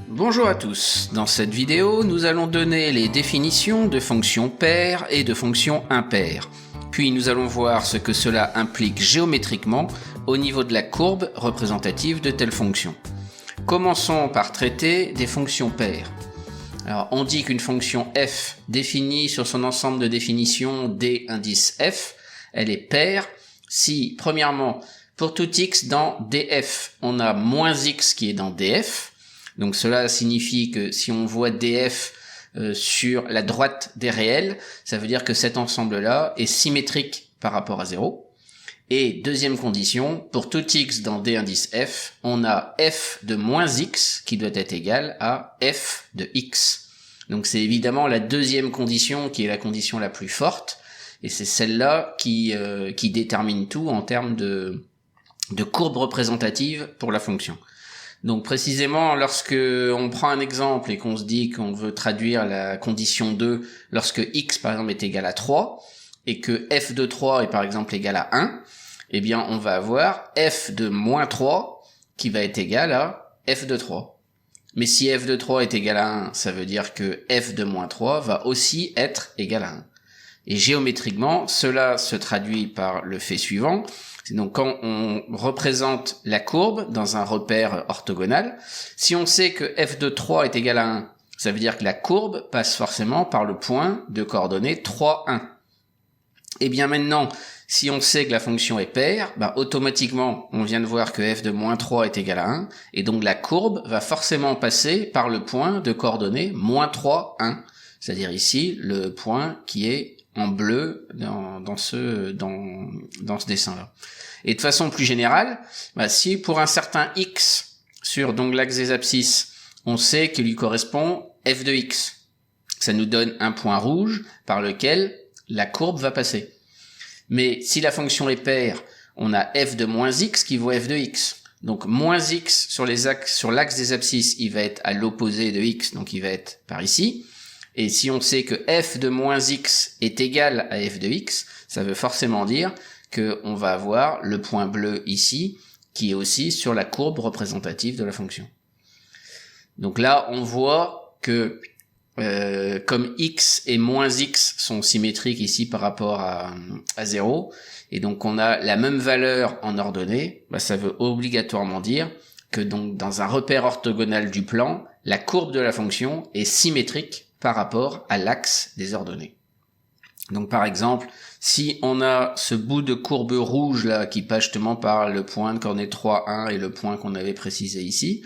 Bonjour à tous, dans cette vidéo nous allons donner les définitions de fonctions paires et de fonctions impaires. Puis nous allons voir ce que cela implique géométriquement au niveau de la courbe représentative de telle fonction. Commençons par traiter des fonctions paires. Alors on dit qu'une fonction f définie sur son ensemble de définitions d indice f, elle est paire si, premièrement, pour tout x dans df, on a moins x qui est dans df. Donc cela signifie que si on voit df sur la droite des réels, ça veut dire que cet ensemble-là est symétrique par rapport à 0. Et deuxième condition, pour tout x dans d indice f, on a f de moins x qui doit être égal à f de x. Donc c'est évidemment la deuxième condition qui est la condition la plus forte, et c'est celle-là qui détermine tout en termes de courbe représentative pour la fonction. Donc précisément, lorsque on prend un exemple et qu'on se dit qu'on veut traduire la condition 2 lorsque x par exemple est égal à 3 et que f de 3 est par exemple égal à 1, eh bien on va avoir f de moins 3 qui va être égal à f de 3. Mais si f de 3 est égal à 1, ça veut dire que f de moins 3 va aussi être égal à 1. Et géométriquement, cela se traduit par le fait suivant. C'est donc quand on représente la courbe dans un repère orthogonal, si on sait que f de 3 est égal à 1, ça veut dire que la courbe passe forcément par le point de coordonnées 3, 1. Et bien maintenant, si on sait que la fonction est paire, automatiquement, on vient de voir que f de moins 3 est égal à 1, et donc la courbe va forcément passer par le point de coordonnées moins 3, 1. C'est-à-dire ici, le point qui est en bleu dans ce dessin-là. Et de façon plus générale, si pour un certain x sur donc l'axe des abscisses, on sait qu'il lui correspond f de x, ça nous donne un point rouge par lequel la courbe va passer. Mais si la fonction est paire, on a f de moins x qui vaut f de x. Donc moins x sur l'axe des abscisses, il va être à l'opposé de x, donc il va être par ici. Et si on sait que f de moins x est égal à f de x, ça veut forcément dire qu'on va avoir le point bleu ici, qui est aussi sur la courbe représentative de la fonction. Donc là, on voit que comme x et moins x sont symétriques ici par rapport à 0, et donc on a la même valeur en ordonnée, ça veut obligatoirement dire que donc dans un repère orthogonal du plan, la courbe de la fonction est symétrique par rapport à l'axe des ordonnées. Donc par exemple, si on a ce bout de courbe rouge là qui passe justement par le point de coordonnées 3, 1 et le point qu'on avait précisé ici,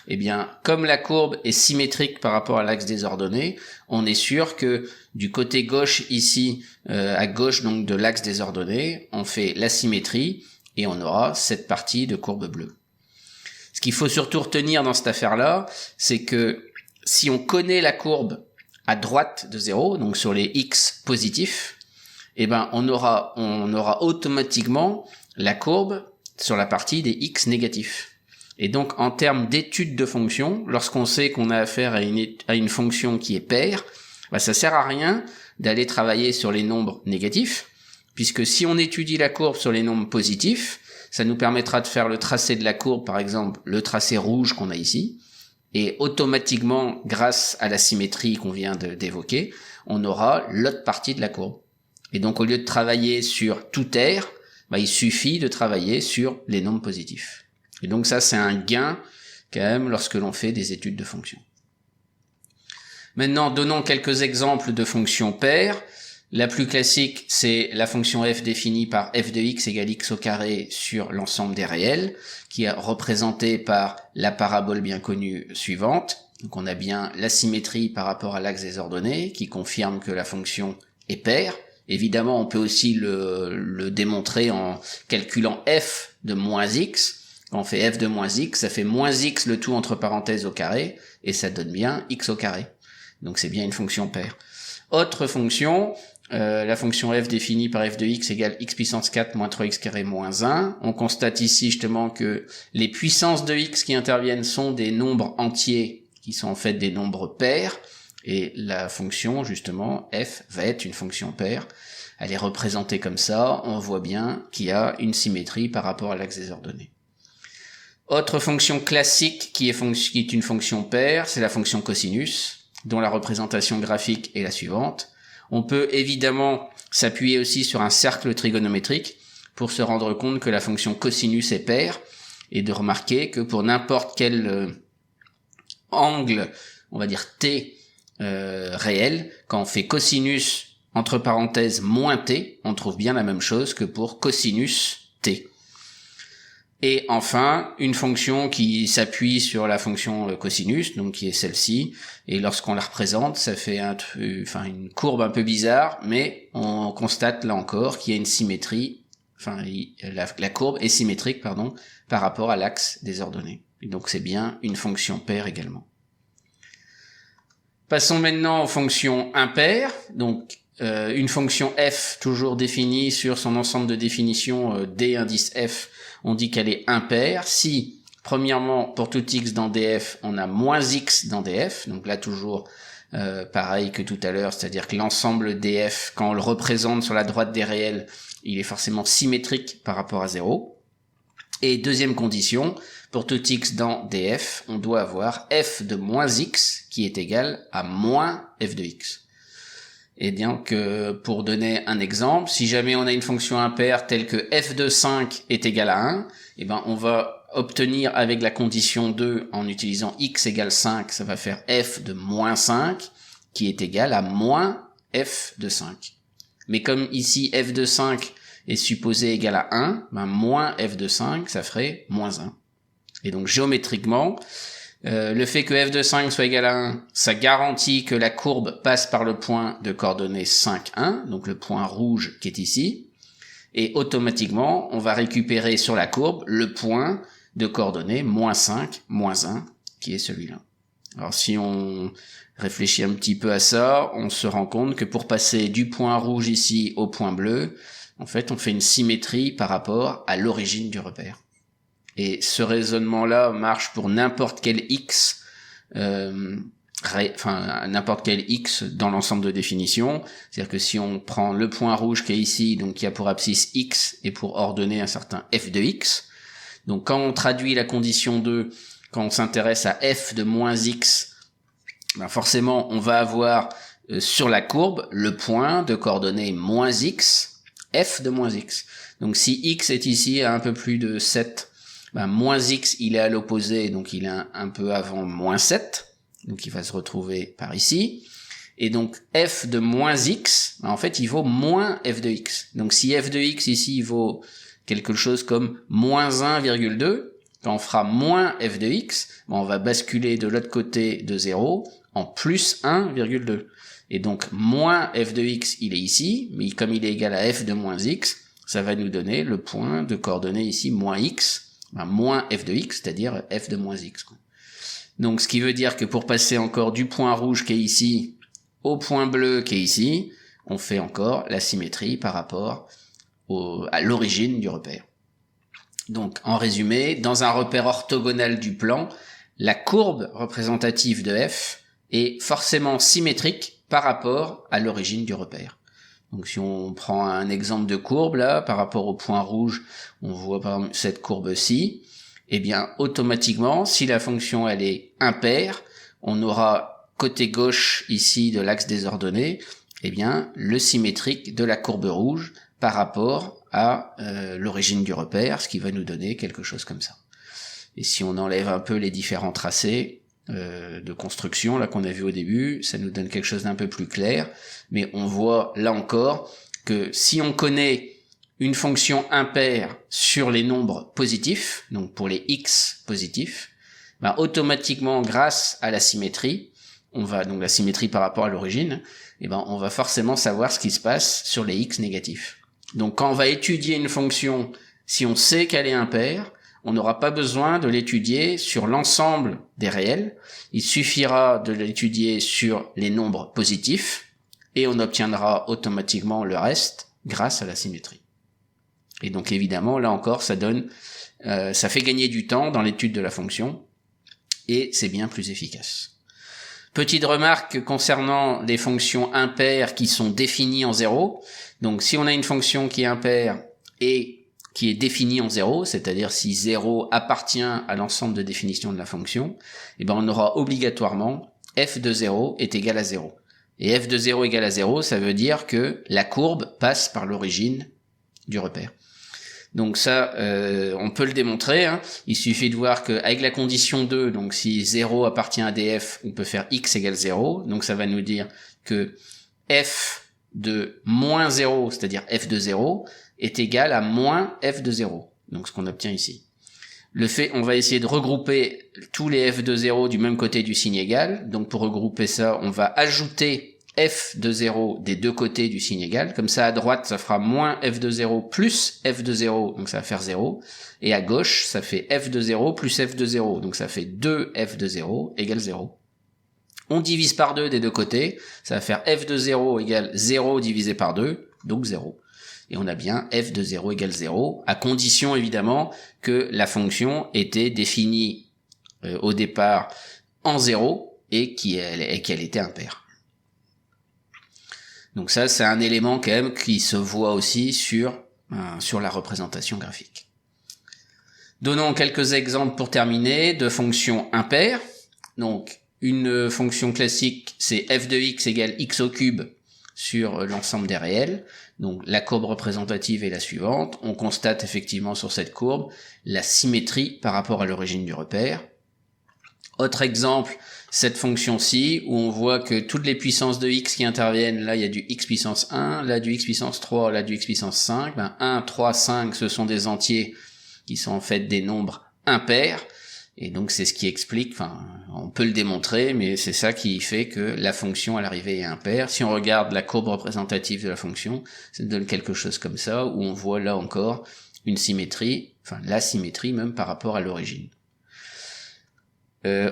eh bien comme la courbe est symétrique par rapport à l'axe des ordonnées, on est sûr que du côté gauche ici, à gauche donc de l'axe des ordonnées, on fait la symétrie et on aura cette partie de courbe bleue. Ce qu'il faut surtout retenir dans cette affaire-là, c'est que si on connaît la courbe à droite de 0, donc sur les x positifs, eh ben on aura automatiquement la courbe sur la partie des x négatifs. Et donc en termes d'étude de fonction, lorsqu'on sait qu'on a affaire à une fonction qui est paire, ça sert à rien d'aller travailler sur les nombres négatifs, puisque si on étudie la courbe sur les nombres positifs, ça nous permettra de faire le tracé de la courbe, par exemple le tracé rouge qu'on a ici, et automatiquement, grâce à la symétrie qu'on vient d'évoquer, on aura l'autre partie de la courbe. Et donc au lieu de travailler sur tout R, il suffit de travailler sur les nombres positifs. Et donc ça, c'est un gain quand même lorsque l'on fait des études de fonctions. Maintenant, donnons quelques exemples de fonctions paires. La plus classique, c'est la fonction f définie par f de x égale x au carré sur l'ensemble des réels, qui est représentée par la parabole bien connue suivante. Donc on a bien la symétrie par rapport à l'axe des ordonnées, qui confirme que la fonction est paire. Évidemment, on peut aussi le démontrer en calculant f de moins x. Quand on fait f de moins x, ça fait moins x le tout entre parenthèses au carré, et ça donne bien x au carré. Donc c'est bien une fonction paire. Autre fonction, la fonction f définie par f de x égale x puissance 4 moins 3x carré moins 1. On constate ici justement que les puissances de x qui interviennent sont des nombres entiers qui sont en fait des nombres pairs, et la fonction justement f va être une fonction paire. Elle est représentée comme ça, on voit bien qu'il y a une symétrie par rapport à l'axe des ordonnées. Autre fonction classique qui est une fonction paire, c'est la fonction cosinus, dont la représentation graphique est la suivante. On peut évidemment s'appuyer aussi sur un cercle trigonométrique pour se rendre compte que la fonction cosinus est paire, et de remarquer que pour n'importe quel angle, on va dire t réel, quand on fait cosinus entre parenthèses moins t, on trouve bien la même chose que pour cosinus t. Et enfin, une fonction qui s'appuie sur la fonction cosinus, donc qui est celle-ci, et lorsqu'on la représente, ça fait une courbe un peu bizarre, mais on constate là encore qu'il y a une symétrie, la courbe est symétrique, par rapport à l'axe des ordonnées. Et donc c'est bien une fonction paire également. Passons maintenant aux fonctions impaires. Donc une fonction f, toujours définie sur son ensemble de définitions d indice f, on dit qu'elle est impaire si, premièrement, pour tout x dans df, on a moins x dans df, donc là toujours pareil que tout à l'heure, c'est-à-dire que l'ensemble df, quand on le représente sur la droite des réels, il est forcément symétrique par rapport à 0. Et deuxième condition, pour tout x dans df, on doit avoir f de moins x qui est égal à moins f de x. Et donc, pour donner un exemple, si jamais on a une fonction impaire telle que f de 5 est égal à 1, eh ben on va obtenir avec la condition 2, en utilisant x égale 5, ça va faire f de moins 5, qui est égal à moins f de 5. Mais comme ici f de 5 est supposé égal à 1, ben moins f de 5, ça ferait moins 1. Et donc géométriquement, le fait que f de 5 soit égal à 1, ça garantit que la courbe passe par le point de coordonnées 5, 1, donc le point rouge qui est ici, et automatiquement, on va récupérer sur la courbe le point de coordonnées moins 5, moins 1, qui est celui-là. Alors si on réfléchit un petit peu à ça, on se rend compte que pour passer du point rouge ici au point bleu, en fait, on fait une symétrie par rapport à l'origine du repère. Et ce raisonnement-là marche pour n'importe quel x, n'importe quel x dans l'ensemble de définition. C'est-à-dire que si on prend le point rouge qui est ici, donc qui a pour abscisse x et pour ordonner un certain f de x, donc quand on traduit la condition 2, quand on s'intéresse à f de moins x, ben forcément on va avoir sur la courbe le point de coordonnées moins x, f de moins x. Donc si x est ici à un peu plus de 7, ben, moins x, il est à l'opposé, donc il est un peu avant moins 7, donc il va se retrouver par ici, et donc f de moins x, ben, en fait il vaut moins f de x. Donc si f de x ici vaut quelque chose comme moins 1,2, quand on fera moins f de x, ben, on va basculer de l'autre côté de 0 en plus 1,2. Et donc moins f de x, il est ici, mais comme il est égal à f de moins x, ça va nous donner le point de coordonnées ici, moins x, moins f de x, c'est-à-dire f de moins x. Donc ce qui veut dire que pour passer encore du point rouge qui est ici au point bleu qui est ici, on fait encore la symétrie par rapport à l'origine du repère. Donc en résumé, dans un repère orthogonal du plan, la courbe représentative de f est forcément symétrique par rapport à l'origine du repère. Donc si on prend un exemple de courbe là, par rapport au point rouge, on voit par exemple cette courbe-ci, eh bien automatiquement, si la fonction elle est impaire, on aura côté gauche ici de l'axe des ordonnées, eh bien le symétrique de la courbe rouge par rapport à l'origine du repère, ce qui va nous donner quelque chose comme ça. Et si on enlève un peu les différents tracés de construction là qu'on a vu au début, ça nous donne quelque chose d'un peu plus clair, mais on voit là encore que si on connaît une fonction impaire sur les nombres positifs, donc pour les x positifs, ben automatiquement grâce à la symétrie, donc la symétrie par rapport à l'origine, et ben on va forcément savoir ce qui se passe sur les x négatifs. Donc quand on va étudier une fonction, si on sait qu'elle est impaire, on n'aura pas besoin de l'étudier sur l'ensemble des réels, il suffira de l'étudier sur les nombres positifs, et on obtiendra automatiquement le reste grâce à la symétrie. Et donc évidemment, là encore, ça fait gagner du temps dans l'étude de la fonction, et c'est bien plus efficace. Petite remarque concernant les fonctions impaires qui sont définies en 0. Donc si on a une fonction qui est impaire et qui est défini en 0, c'est-à-dire si 0 appartient à l'ensemble de définition de la fonction, eh ben on aura obligatoirement f de 0 est égal à 0. Et f de 0 égale à 0, ça veut dire que la courbe passe par l'origine du repère. Donc ça, on peut le démontrer, hein. Il suffit de voir qu'avec la condition 2, donc si 0 appartient à df, on peut faire x égale 0, donc ça va nous dire que f de moins 0, c'est-à-dire f de 0, est égal à moins f de 0, donc ce qu'on obtient ici. On va essayer de regrouper tous les f de 0 du même côté du signe égal, donc pour regrouper ça, on va ajouter f de 0 des deux côtés du signe égal, comme ça à droite ça fera moins f de 0 plus f de 0, donc ça va faire 0, et à gauche ça fait f de 0 plus f de 0, donc ça fait 2f de 0 égale 0. On divise par 2 des deux côtés, ça va faire f de 0 égale 0 divisé par 2, donc 0. Et on a bien f de 0 égale 0, à condition évidemment que la fonction était définie au départ en 0 et qu'elle était impaire. Donc ça, c'est un élément quand même qui se voit aussi sur la représentation graphique. Donnons quelques exemples pour terminer de fonctions impaires. Donc une fonction classique, c'est f de x égale x au cube sur l'ensemble des réels. Donc la courbe représentative est la suivante. On constate effectivement sur cette courbe la symétrie par rapport à l'origine du repère. Autre exemple, cette fonction-ci, où on voit que toutes les puissances de x qui interviennent, là il y a du x puissance 1, là du x puissance 3, là du x puissance 5, 1, 3, 5, ce sont des entiers qui sont en fait des nombres impairs, et donc c'est ce qui explique, on peut le démontrer, mais c'est ça qui fait que la fonction à l'arrivée est impaire. Si on regarde la courbe représentative de la fonction, ça donne quelque chose comme ça, où on voit là encore une symétrie, la symétrie même par rapport à l'origine.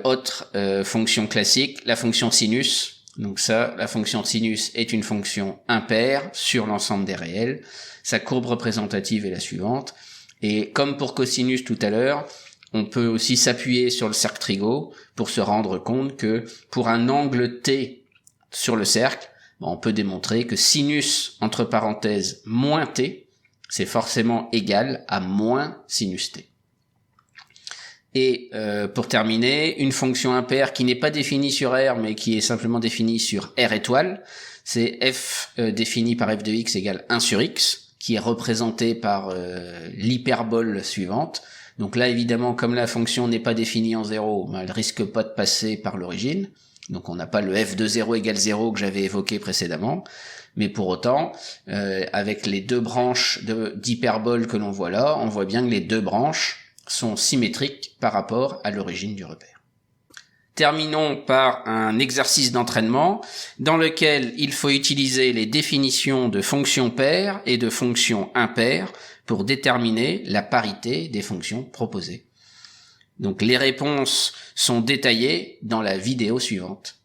Autre fonction classique, la fonction sinus. Donc ça, la fonction sinus est une fonction impaire sur l'ensemble des réels. Sa courbe représentative est la suivante. Et comme pour cosinus tout à l'heure, on peut aussi s'appuyer sur le cercle trigo pour se rendre compte que pour un angle t sur le cercle, on peut démontrer que sinus entre parenthèses moins t, c'est forcément égal à moins sinus t. Et pour terminer, une fonction impaire qui n'est pas définie sur R, mais qui est simplement définie sur R étoile, c'est f défini par f de x égale 1 sur x, qui est représenté par l'hyperbole suivante. Donc là, évidemment, comme la fonction n'est pas définie en 0, elle risque pas de passer par l'origine. Donc on n'a pas le f de 0 égale 0 que j'avais évoqué précédemment. Mais pour autant, avec les deux branches d'hyperbole que l'on voit là, on voit bien que les deux branches sont symétriques par rapport à l'origine du repère. Terminons par un exercice d'entraînement dans lequel il faut utiliser les définitions de fonctions paires et de fonctions impaires pour déterminer la parité des fonctions proposées. Donc les réponses sont détaillées dans la vidéo suivante.